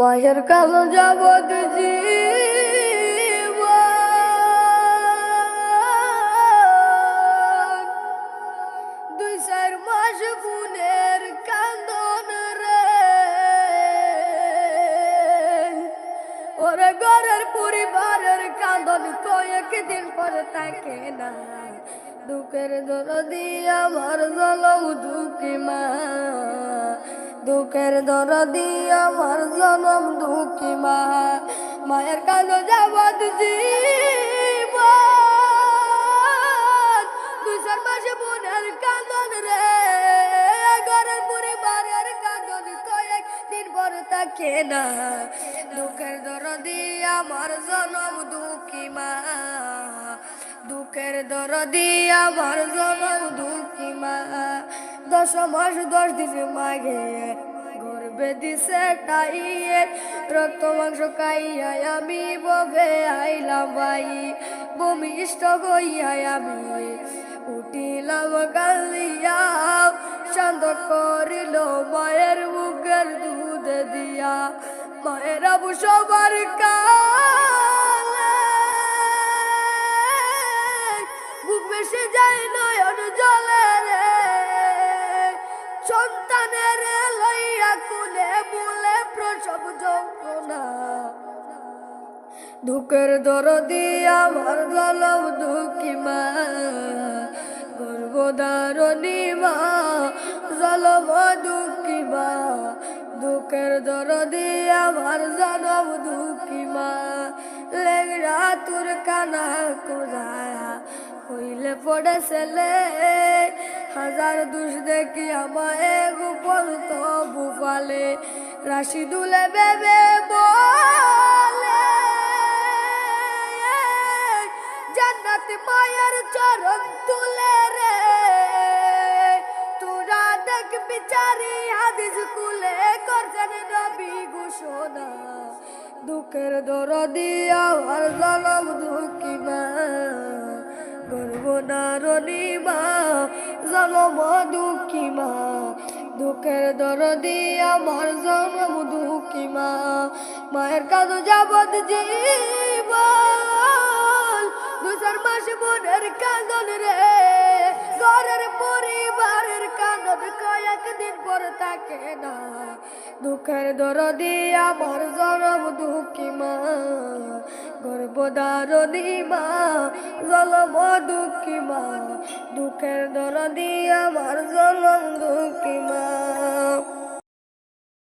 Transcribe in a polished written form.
মায়ের কালো যাবত জীব দুই চার মাস বুনের কান্দন রে ওরে ঘরের পরিবারের কান্দন কয়েকদিন পর থাকে না দুঃখের দরদি আমার জনম দুঃখী মা দুঃখের দরদি আমার জনম দুঃখী মা মায়ের কালো যাবত জীবন দুই চার মাসে বোনের কান্দন রে ঘরের পরিবারের কান্দন কয়েকদিন পর থাকে না দুঃখের দরদি আমার জনম দুঃখী মা দুঃখের দরদি আমার জনম দুঃখী মা 10 মাস 10 দিন মাগে গর্বে দিছে টাইয়ে রক্ত মাংস খাইয়া আমি ববে আইলাম ভাই বমি ইষ্ট হইয়া আমি উঠিলাম গালিয়া শান্ত করিল মায়ের মুখের দুধ দিয়া মায়ের আবু সবার কালে বুক বেশি যায় নয়ন জলে রে সন্তানের লইয়া কুলে বলে প্রসব যন্ত্রণা দুঃখের দরদি আমার জলম দুঃখী মা গর্ভধারণী মা জলম দুঃখী মা দুঃখের দরদি আমার জনম দুঃখী মা লেগরা তোর কানা কোজায়া হইলে পড়ে ছেলে হাজার দুষ দেখি আমায় গোপন তো বুফালে রাশি দুলে বেবে বলে জান্নাত মায়ের চরণ তুলে রে তোরা দেখ বিচারি হাদিস কুলে করছেন নবী ঘোষণা দুঃখের দরদি আমার জনম দুঃখী মা গর্ভধারণী মা জনম দুঃখী মা দুঃখের দরদি আমার জনম দুঃখী মা মায়ের কাঁদো যাবত জীবন 2-4 মাস বোনের কাঁদন রে ঘরের পরিবারের কাঁদন কয়েকদিন পর থাকে না দুঃখের দরদি আমার জনম দুঃখী মা গর্ভধারণী মা জনম দুঃখী মা দুঃখের দরদি আমার জনম দুঃখী মা।